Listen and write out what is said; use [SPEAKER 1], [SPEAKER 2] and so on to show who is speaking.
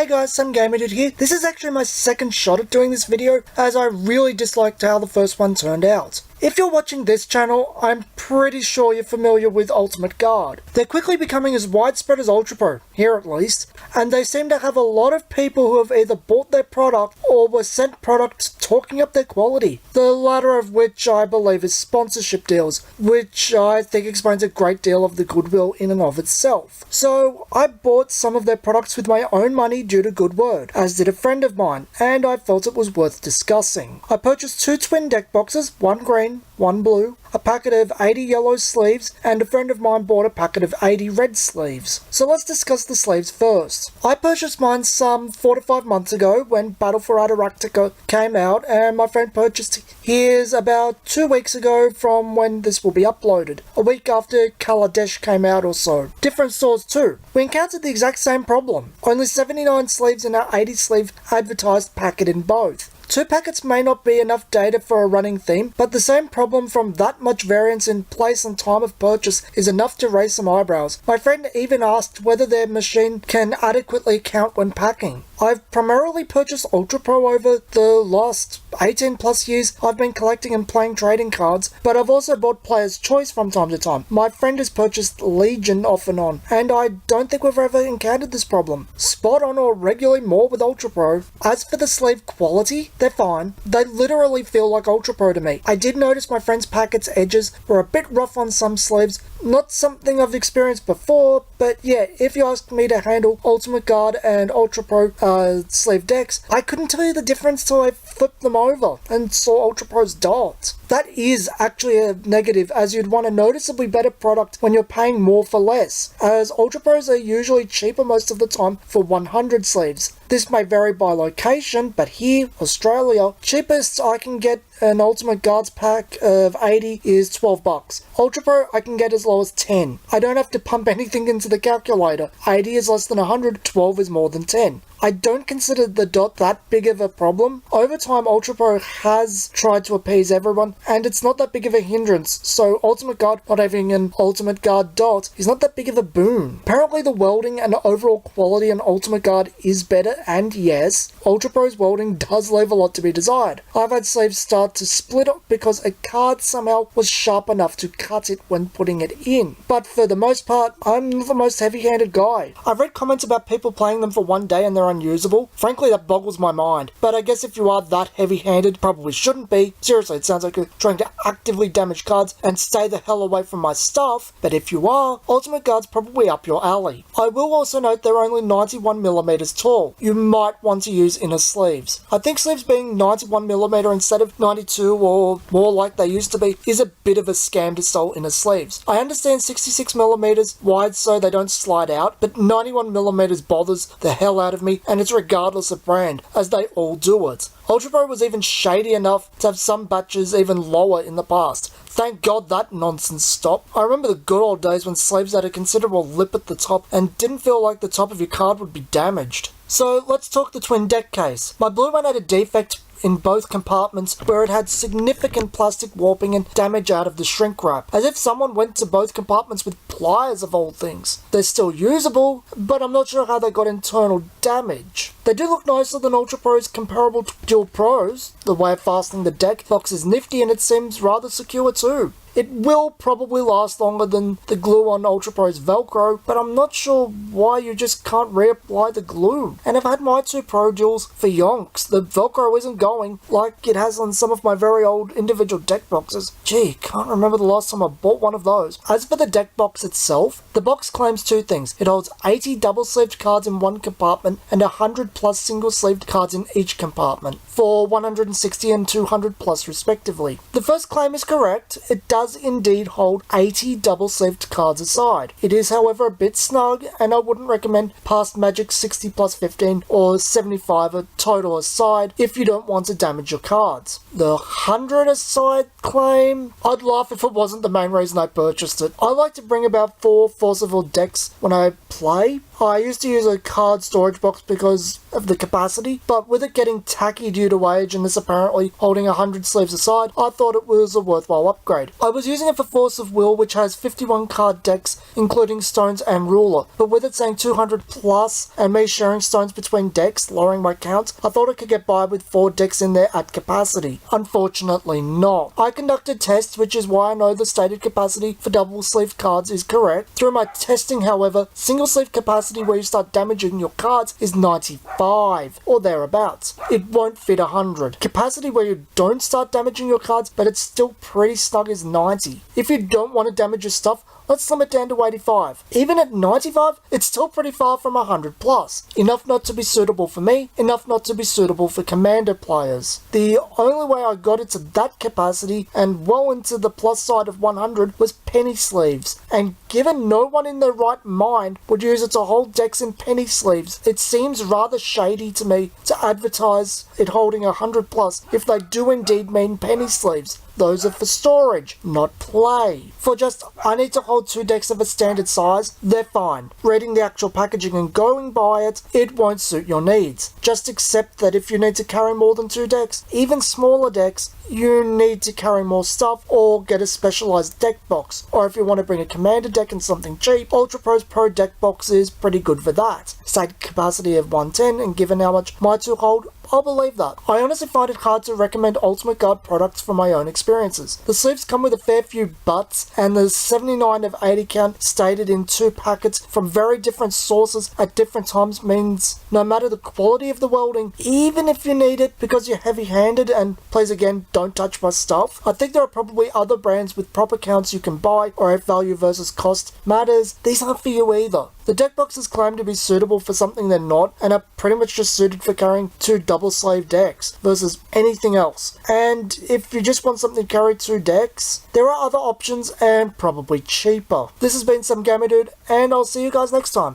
[SPEAKER 1] Hey guys, Some Gamer Dude here. This is actually my second shot at doing this video, as I really disliked how the first one turned out. If you're watching this channel, I'm pretty sure you're familiar with Ultimate Guard. They're quickly becoming as widespread as Ultra Pro, here at least, and they seem to have a lot of people who have either bought their product or were sent products talking up their quality. The latter of which I believe is sponsorship deals, which I think explains a great deal of the goodwill in and of itself. So I bought some of their products with my own money due to good word, as did a friend of mine, and I felt it was worth discussing. I purchased 2 twin deck boxes, one green, one blue, a packet of 80 yellow sleeves, and a friend of mine bought a packet of 80 red sleeves. So let's discuss the sleeves first. I purchased mine some 4 to 5 months ago when Battle for Antarctica came out, and my friend purchased his about 2 weeks ago from when this will be uploaded, a week after Kaladesh came out or so. Different stores too. We encountered the exact same problem. Only 79 sleeves in our 80 sleeve advertised packet in both. 2 packets may not be enough data for a running theme, but the same problem from that much variance in place and time of purchase is enough to raise some eyebrows. My friend even asked whether their machine can adequately count when packing. I've primarily purchased Ultra Pro over the last 18 plus years I've been collecting and playing trading cards, but I've also bought Player's Choice from time to time. My friend has purchased Legion off and on, and I don't think we've ever encountered this problem. Spot on or regularly more with Ultra Pro. As for the sleeve quality, they're fine. They literally feel like Ultra Pro to me. I did notice my friend's packet's edges were a bit rough on some sleeves, not something I've experienced before, but yeah, if you asked me to handle Ultimate Guard and Ultra Pro sleeve decks, I couldn't tell you the difference till I flipped them over and saw Ultra Pro's dot. That is actually a negative, as you'd want a noticeably better product when you're paying more for less, as Ultra Pros are usually cheaper most of the time for 100 sleeves. This may vary by location, but here, Australia, cheapest I can get an Ultimate Guards pack of 80 is $12. Ultra Pro I can get as low as 10. I don't have to pump anything into the calculator. 80 is less than 100, 12 is more than 10. I don't consider the dot that big of a problem. Over time, Ultra Pro has tried to appease everyone, and it's not that big of a hindrance, so Ultimate Guard not having an Ultimate Guard dot is not that big of a boon. Apparently the welding and overall quality on Ultimate Guard is better, and yes, Ultra Pro's welding does leave a lot to be desired. I've had sleeves start to split up because a card somehow was sharp enough to cut it when putting it in. But for the most part, I'm not the most heavy-handed guy. I've read comments about people playing them for one day and they're unusable. Frankly, that boggles my mind. But I guess if you are that heavy-handed, probably shouldn't be. Seriously, it sounds like you're trying to actively damage cards and stay the hell away from my stuff. But if you are, Ultimate Guard's probably up your alley. I will also note they're only 91mm tall. You might want to use inner sleeves. I think sleeves being 91mm instead of 92 or more like they used to be is a bit of a scam to sell inner sleeves. I understand 66mm wide so they don't slide out, but 91mm bothers the hell out of me, and it's regardless of brand, as they all do it. Ultra Pro was even shady enough to have some batches even lower in the past. Thank God that nonsense stopped. I remember the good old days when sleeves had a considerable lip at the top and didn't feel like the top of your card would be damaged. So let's talk the twin deck case. My blue one had a defect in both compartments where it had significant plastic warping and damage out of the shrink wrap, as if someone went to both compartments with pliers of all things. They're still usable, but I'm not sure how they got internal damage. They do look nicer than Ultra Pro's comparable Dual Pros. The way of fastening the deck box is nifty and it seems rather secure too. It will probably last longer than the glue on Ultra Pro's Velcro, but I'm not sure why you just can't reapply the glue. And I've had my 2 Pro Duals for yonks. The Velcro isn't going like it has on some of my very old individual deck boxes. Gee, can't remember the last time I bought one of those. As for the deck box itself, the box claims 2 things. It holds 80 double-sleeved cards in one compartment and 100 plus single-sleeved cards in each compartment, for 160 and 200 plus respectively. The first claim is correct. It does indeed hold 80 double-sleeved cards aside. It is, however, a bit snug, and I wouldn't recommend past Magic 60 plus 15 or 75 a total aside if you don't want to damage your cards. The 100 aside claim, I'd laugh if it wasn't the main reason I purchased it. I like to bring about 4 Force of Will decks when I play. I used to use a card storage box because of the capacity, but with it getting tacky due to age and this apparently holding 100 sleeves aside, I thought it was a worthwhile upgrade. I was using it for Force of Will, which has 51 card decks including stones and ruler, but with it saying 200 plus and me sharing stones between decks, lowering my count, I thought it could get by with 4 decks in there at capacity. Unfortunately not. I conducted tests, which is why I know the stated capacity for double sleeve cards is correct. Through my testing, however, single sleeve capacity where you start damaging your cards is 95 or thereabouts. It won't fit 100. Capacity where you don't start damaging your cards but it's still pretty snug is 90. If you don't want to damage your stuff, let's slim it down to 85. Even at 95, it's still pretty far from 100 plus. Enough not to be suitable for me, enough not to be suitable for Commander players. The only way I got it to that capacity and well into the plus side of 100 was penny sleeves. And given no one in their right mind would use it to hold decks in penny sleeves, it seems rather shady to me to advertise it holding 100 plus if they do indeed mean penny sleeves. Those are for storage, not play. For just, I need to hold 2 decks of a standard size, they're fine. Reading the actual packaging and going by it, it won't suit your needs. Just accept that if you need to carry more than 2 decks, even smaller decks, you need to carry more stuff or get a specialized deck box. Or if you want to bring a commander deck and something cheap, Ultra Pro's Pro deck box is pretty good for that. Stated capacity of 110, and given how much my 2 hold, I'll believe that. I honestly find it hard to recommend Ultimate Guard products from my own experiences. The sleeves come with a fair few buts, and the 79 of 80 count stated in 2 packets from very different sources at different times means no matter the quality of the welding, even if you need it because you're heavy-handed and please again don't touch my stuff, I think there are probably other brands with proper counts you can buy, or if value versus cost matters, these aren't for you either. The deck boxes claim to be suitable for something they're not, and are pretty much just suited for carrying 2 double sleeve decks versus anything else. And if you just want something to carry 2 decks, there are other options and probably cheaper. This has been Some Gamer Dude, and I'll see you guys next time.